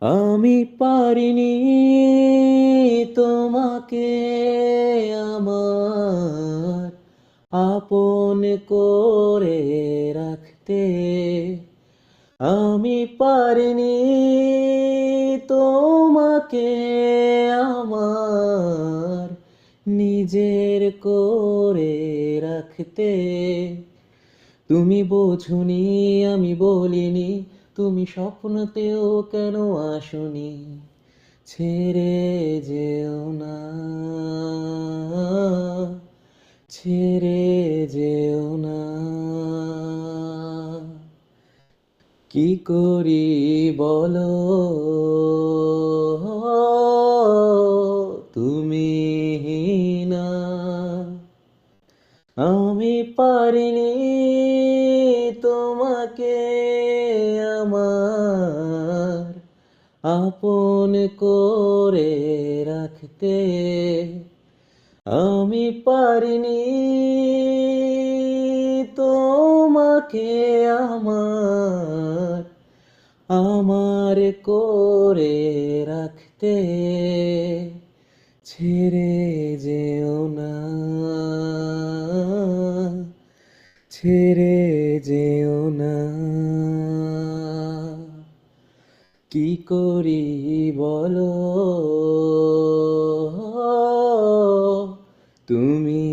আমি পারিনি তোমাকে আমার আপন করে রাখতে। আমি পারিনি তোমাকে আমার নিজের করে রাখতে। তুমি বোঝনি, আমি বলিনি, তুমি স্বপ্নতেও কেন আসনি। ছেড়ে যেও না, ছেড়ে যেও না। কি করি বলো, তুমি না। আমি পারিনি তোমাকে আমার আপন করে রাখতে। আমি পারিনি তোমাকে আমার আমার করে রাখতে। ছেড়ে যেও না, ছেড়ে যেও না। কি করি বলো, তুমি